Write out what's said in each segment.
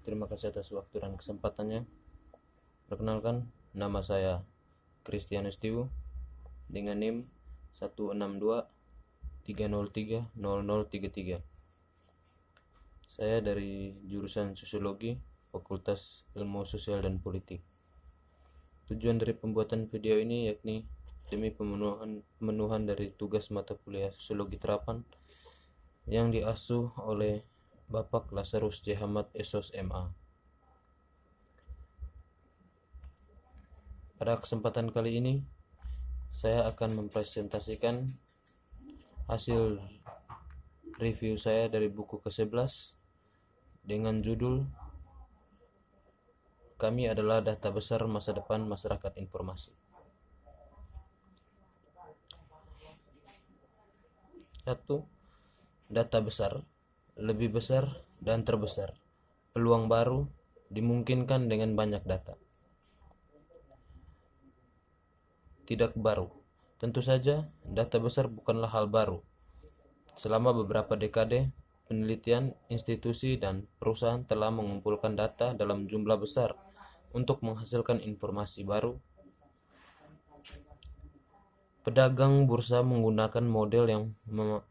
Terima kasih atas waktu dan kesempatannya. Perkenalkan, nama saya Christianus Tiwu dengan NIM 162-303-0033. Saya dari jurusan Sosiologi, Fakultas Ilmu Sosial dan Politik. Tujuan dari pembuatan video ini yakni demi pemenuhan dari tugas mata kuliah Sosiologi Terapan yang diasuh oleh Bapak Lazarus J. Hamad SOS MA. Pada kesempatan kali ini, saya akan mempresentasikan hasil review saya dari buku ke-11 dengan judul Kami adalah Data Besar Masa Depan Masyarakat Informasi. 1. Data besar, lebih besar dan terbesar. Peluang baru dimungkinkan dengan banyak data. Tidak baru. Tentu saja, data besar bukanlah hal baru. Selama beberapa dekade, penelitian, institusi, dan perusahaan telah mengumpulkan data dalam jumlah besar untuk menghasilkan informasi baru. Pedagang bursa menggunakan model yang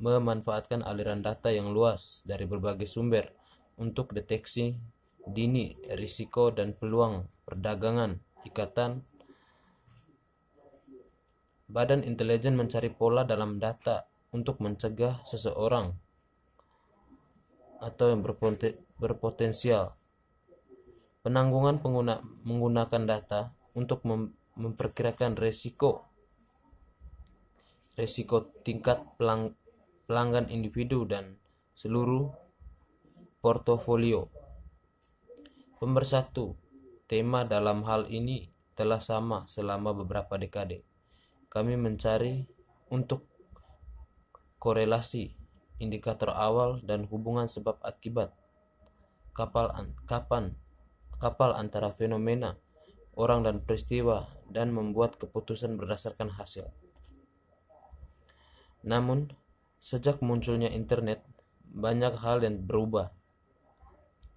memanfaatkan aliran data yang luas dari berbagai sumber untuk deteksi dini risiko dan peluang perdagangan ikatan. Badan intelijen mencari pola dalam data untuk mencegah seseorang atau yang berpotensial. Penanggungan menggunakan data untuk memperkirakan risiko tingkat pelanggan individu dan seluruh portofolio. Pemersatu, tema dalam hal ini telah sama selama beberapa dekade. Kami mencari untuk korelasi, indikator awal, dan hubungan sebab akibat kapal antara fenomena, orang, dan peristiwa, dan membuat keputusan berdasarkan hasil. Namun, sejak munculnya internet, banyak hal yang berubah.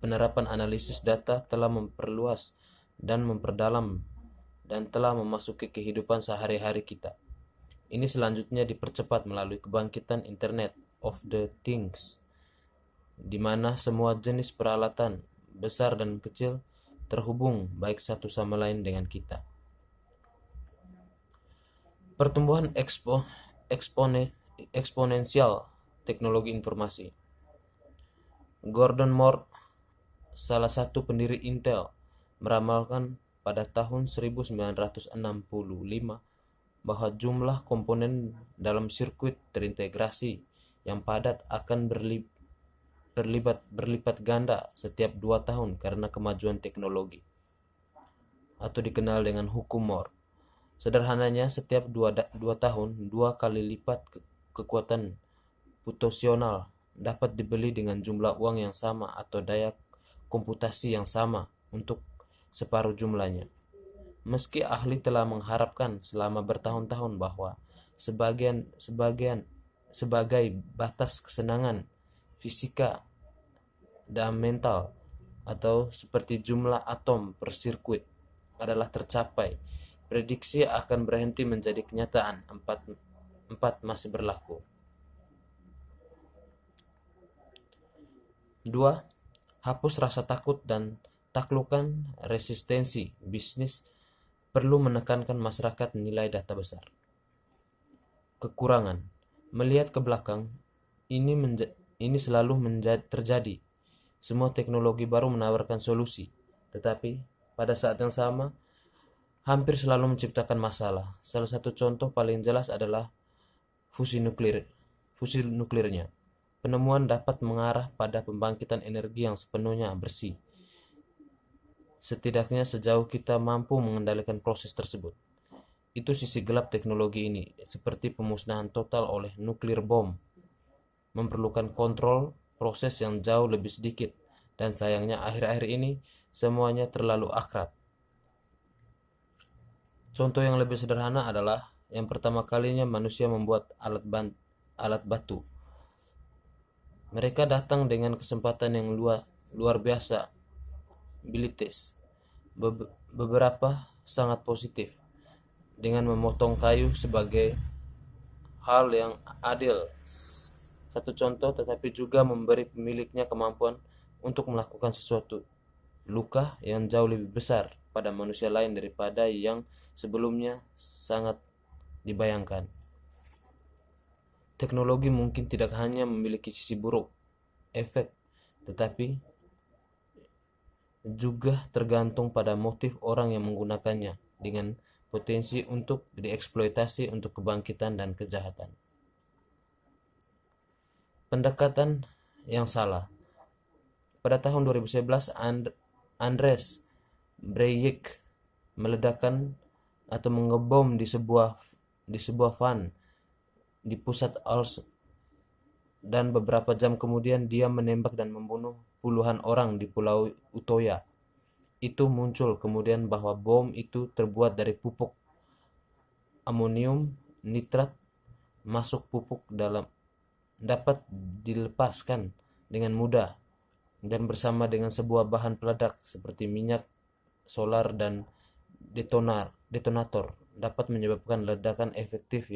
Penerapan analisis data telah memperluas dan memperdalam dan telah memasuki kehidupan sehari-hari kita. Ini selanjutnya dipercepat melalui kebangkitan Internet of the Things, di mana semua jenis peralatan, besar dan kecil, terhubung baik satu sama lain dengan kita. Pertumbuhan eksponensial teknologi informasi. Gordon Moore, salah satu pendiri Intel, meramalkan pada tahun 1965 bahwa jumlah komponen dalam sirkuit terintegrasi yang padat akan berlipat ganda setiap 2 tahun karena kemajuan teknologi, atau dikenal dengan hukum Moore. Sederhananya, setiap 2 tahun 2 kali lipat kekuatan putasional dapat dibeli dengan jumlah uang yang sama atau daya komputasi yang sama untuk separuh jumlahnya. Meski ahli telah mengharapkan selama bertahun-tahun bahwa sebagai batas kesenangan fisika dan mental atau seperti jumlah atom per sirkuit adalah tercapai, prediksi akan berhenti menjadi kenyataan. 4 masih berlaku. 2. Hapus rasa takut dan taklukkan resistensi. Bisnis perlu menekankan masyarakat nilai data besar. Kekurangan. Melihat ke belakang, ini selalu terjadi. Semua teknologi baru menawarkan solusi, tetapi pada saat yang sama hampir selalu menciptakan masalah. Salah satu contoh paling jelas adalah fusi nuklirnya. Penemuan dapat mengarah pada pembangkitan energi yang sepenuhnya bersih, setidaknya sejauh kita mampu mengendalikan proses tersebut. Itu sisi gelap teknologi ini, seperti pemusnahan total oleh nuklir bom, memerlukan kontrol proses yang jauh lebih sedikit, dan sayangnya akhir-akhir ini semuanya terlalu akrab. Contoh yang lebih sederhana adalah yang pertama kalinya manusia membuat alat batu. Mereka datang dengan kesempatan yang luar biasa sustainability, beberapa sangat positif, dengan memotong kayu sebagai hal yang adil. Satu contoh, tetapi juga memberi pemiliknya kemampuan untuk melakukan sesuatu luka yang jauh lebih besar pada manusia lain daripada yang sebelumnya sangat dibayangkan. Teknologi mungkin tidak hanya memiliki sisi buruk, efek, tetapi juga tergantung pada motif orang yang menggunakannya, dengan potensi untuk dieksploitasi untuk kebangkitan dan kejahatan. Pendekatan yang salah. Pada tahun 2011, Andres Breivik meledakkan atau mengebom di sebuah van di pusat Oslo, dan beberapa jam kemudian dia menembak dan membunuh puluhan orang di Pulau Utoya. Itu muncul kemudian bahwa bom itu terbuat dari pupuk amonium nitrat. Masuk pupuk dalam dapat dilepaskan dengan mudah, dan bersama dengan sebuah bahan peledak seperti minyak solar dan detonator dapat menyebabkan ledakan efektif.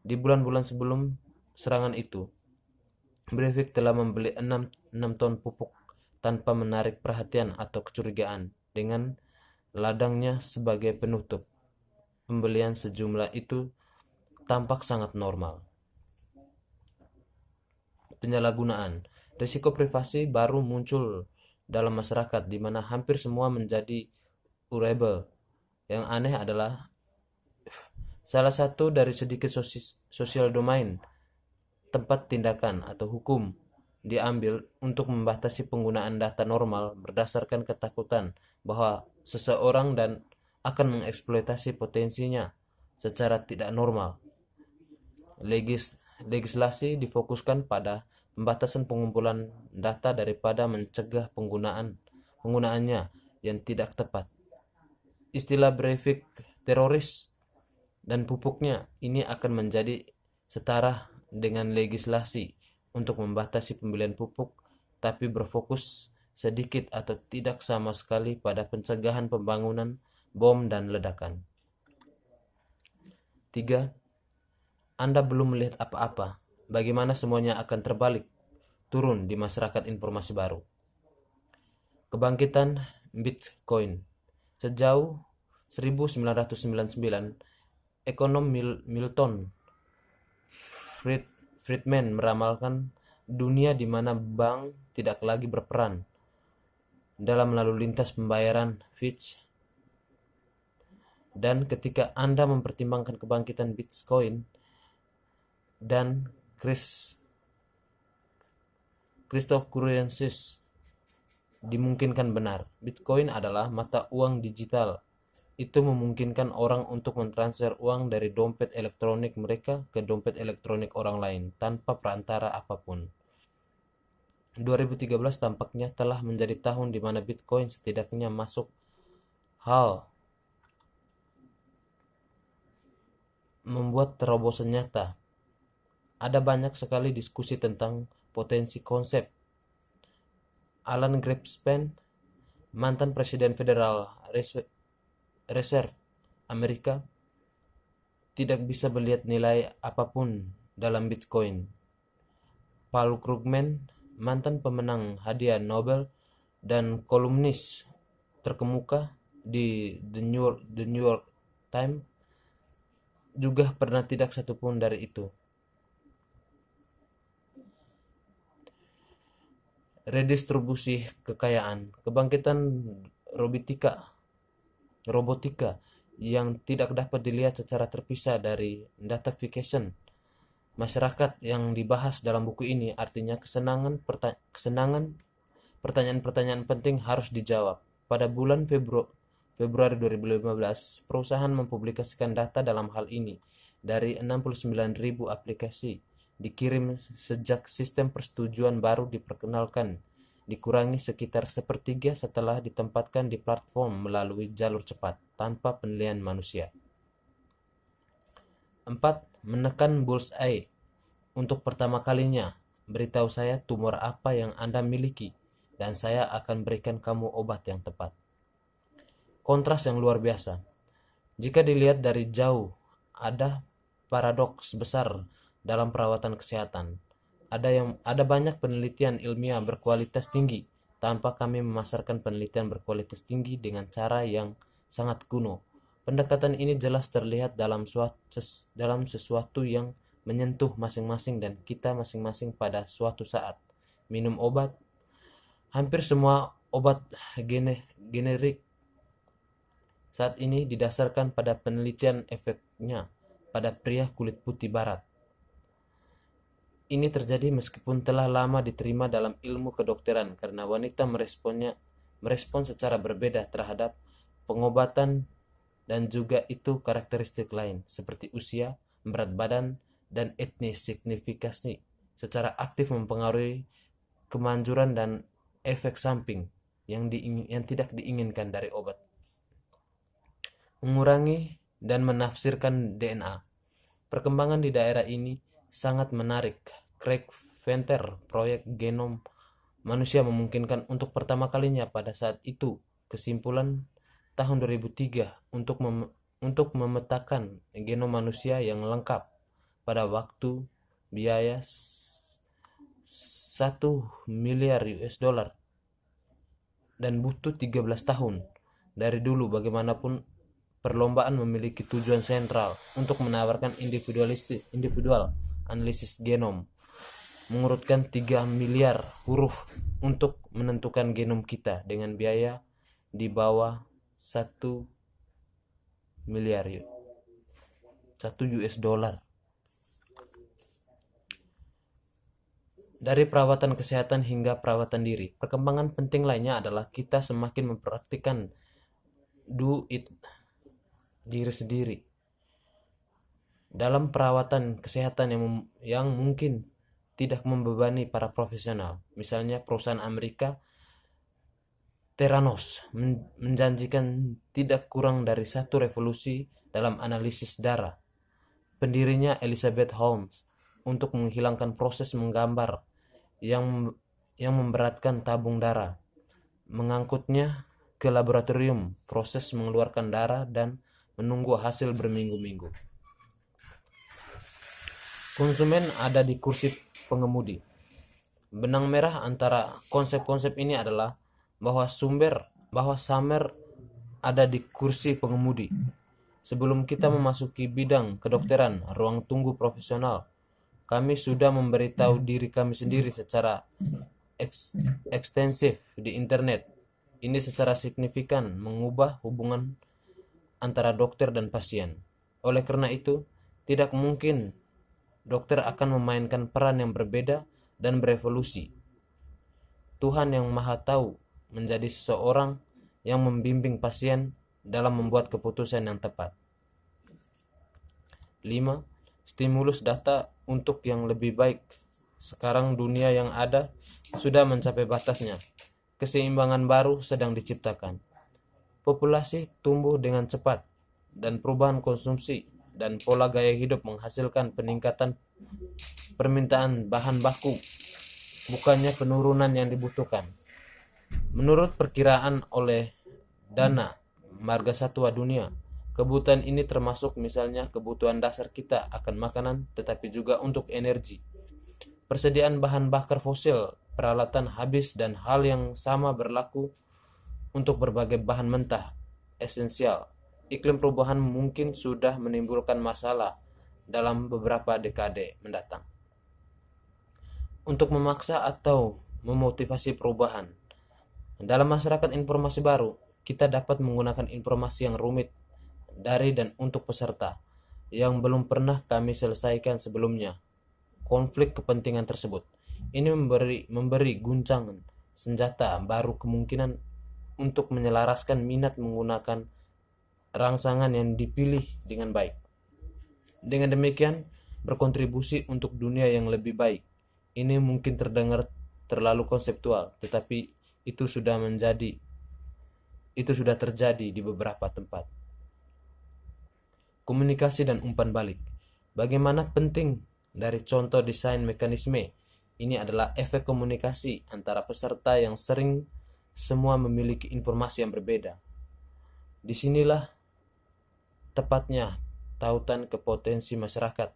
Di bulan-bulan sebelum serangan itu, Breivik telah membeli 6 ton pupuk tanpa menarik perhatian atau kecurigaan, dengan ladangnya sebagai penutup. Pembelian sejumlah itu tampak sangat normal. Penyalahgunaan. Risiko privasi baru muncul dalam masyarakat di mana hampir semua menjadi urable. Yang aneh adalah salah satu dari sedikit social domain tempat tindakan atau hukum diambil untuk membatasi penggunaan data normal berdasarkan ketakutan bahwa seseorang dan akan mengeksploitasi potensinya secara tidak normal. Legislasi difokuskan pada pembatasan pengumpulan data daripada mencegah penggunaannya yang tidak tepat. Istilah Breivik teroris dan pupuknya ini akan menjadi setara dengan legislasi untuk membatasi pembelian pupuk, tapi berfokus sedikit atau tidak sama sekali pada pencegahan pembangunan bom dan ledakan. 3. Anda belum melihat apa-apa. Bagaimana semuanya akan terbalik, turun di masyarakat informasi baru. Kebangkitan Bitcoin. Sejauh 1999, ekonom Milton Friedman meramalkan dunia di mana bank tidak lagi berperan dalam lalu lintas pembayaran fiat. Dan ketika Anda mempertimbangkan kebangkitan Bitcoin dan cryptocurrencies, dimungkinkan benar. Bitcoin adalah mata uang digital. Itu memungkinkan orang untuk mentransfer uang dari dompet elektronik mereka ke dompet elektronik orang lain tanpa perantara apapun. 2013 tampaknya telah menjadi tahun di mana Bitcoin setidaknya masuk hal membuat terobosan nyata. Ada banyak sekali diskusi tentang potensi konsep. Alan Greenspan, mantan Presiden Federal Reserve Amerika, tidak bisa melihat nilai apapun dalam Bitcoin. Paul Krugman, mantan pemenang hadiah Nobel dan kolumnis terkemuka di The New York Times, juga pernah tidak satupun dari itu. Redistribusi kekayaan. Kebangkitan robotika yang tidak dapat dilihat secara terpisah dari datafication masyarakat yang dibahas dalam buku ini, artinya pertanyaan-pertanyaan penting harus dijawab. Pada bulan Februari 2015, perusahaan mempublikasikan data dalam hal ini. Dari 69.000 aplikasi dikirim sejak sistem persetujuan baru diperkenalkan, dikurangi sekitar sepertiga setelah ditempatkan di platform melalui jalur cepat tanpa penilaian manusia. 4. Menekan bullseye untuk pertama kalinya. beritahu saya tumor apa yang Anda miliki, dan saya akan berikan kamu obat yang tepat. Kontras yang luar biasa. Jika dilihat dari jauh, ada paradoks besar dalam perawatan kesehatan. Ada banyak penelitian ilmiah berkualitas tinggi tanpa kami memasarkan penelitian berkualitas tinggi dengan cara yang sangat kuno. Pendekatan ini jelas terlihat dalam sesuatu yang menyentuh masing-masing dan kita masing-masing pada suatu saat. Minum obat. Hampir semua obat generik saat ini didasarkan pada penelitian efeknya pada pria kulit putih barat. Ini terjadi meskipun telah lama diterima dalam ilmu kedokteran karena wanita merespon secara berbeda terhadap pengobatan dan juga itu karakteristik lain seperti usia, berat badan, dan etnis signifikasi secara aktif mempengaruhi kemanjuran dan efek samping yang tidak diinginkan dari obat. Mengurangi dan menafsirkan DNA. Perkembangan di daerah ini sangat menarik. Craig Venter, proyek genom manusia memungkinkan untuk pertama kalinya pada saat itu kesimpulan tahun 2003 untuk memetakan genom manusia yang lengkap pada waktu biaya 1 miliar US dollar dan butuh 13 tahun. Dari dulu bagaimanapun perlombaan memiliki tujuan sentral untuk menawarkan individual analisis genom, mengurutkan 3 miliar huruf untuk menentukan genom kita dengan biaya di bawah 1 miliar US dollar. Dari perawatan kesehatan hingga perawatan diri, perkembangan penting lainnya adalah kita semakin mempraktikkan do it diri sendiri dalam perawatan kesehatan yang mungkin tidak membebani para profesional. Misalnya perusahaan Amerika Theranos menjanjikan tidak kurang dari 1 revolusi dalam analisis darah. Pendirinya Elizabeth Holmes untuk menghilangkan proses menggambar yang memberatkan tabung darah, mengangkutnya ke laboratorium, proses mengeluarkan darah dan menunggu hasil berminggu-minggu. Konsumen ada di kursi pengemudi. Benang merah antara konsep-konsep ini adalah bahwa Summer ada di kursi pengemudi. Sebelum kita memasuki bidang kedokteran, ruang tunggu profesional, kami sudah memberitahu diri kami sendiri secara ekstensif di internet. Ini secara signifikan mengubah hubungan antara dokter dan pasien. Oleh karena itu, tidak mungkin dokter akan memainkan peran yang berbeda dan berevolusi. Tuhan yang Maha Tahu menjadi seseorang yang membimbing pasien dalam membuat keputusan yang tepat. 5. Stimulus data untuk yang lebih baik. Sekarang dunia yang ada sudah mencapai batasnya. Keseimbangan baru sedang diciptakan. Populasi tumbuh dengan cepat dan perubahan konsumsi dan pola gaya hidup menghasilkan peningkatan permintaan bahan baku, bukannya penurunan yang dibutuhkan. Menurut perkiraan oleh Dana Margasatwa Dunia, kebutuhan ini termasuk misalnya kebutuhan dasar kita akan makanan, tetapi juga untuk energi. Persediaan bahan bakar fosil, peralatan habis, dan hal yang sama berlaku untuk berbagai bahan mentah esensial. Iklim perubahan mungkin sudah menimbulkan masalah dalam beberapa dekade mendatang. Untuk memaksa atau memotivasi perubahan, dalam masyarakat informasi baru, kita dapat menggunakan informasi yang rumit dari dan untuk peserta yang belum pernah kami selesaikan sebelumnya. Konflik kepentingan tersebut ini memberi guncangan senjata baru kemungkinan untuk menyelaraskan minat menggunakan rangsangan yang dipilih dengan baik. Dengan demikian, berkontribusi untuk dunia yang lebih baik. Ini mungkin terdengar terlalu konseptual, tetapi itu sudah terjadi di beberapa tempat. Komunikasi dan umpan balik. Bagaimana penting dari contoh desain mekanisme Ini adalah efek komunikasi antara peserta yang sering semua memiliki informasi yang berbeda. Disinilah tepatnya tautan ke potensi masyarakat.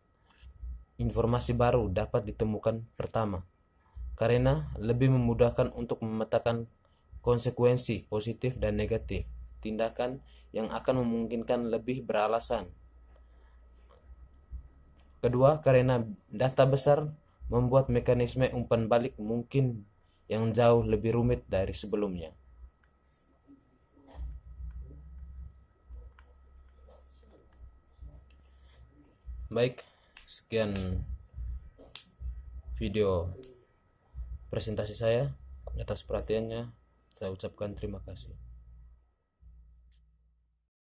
Informasi baru dapat ditemukan pertama, karena lebih memudahkan untuk memetakan konsekuensi positif dan negatif tindakan yang akan memungkinkan lebih beralasan. Kedua, karena data besar membuat mekanisme umpan balik mungkin yang jauh lebih rumit dari sebelumnya. Baik, sekian video presentasi saya. Atas perhatiannya, saya ucapkan terima kasih.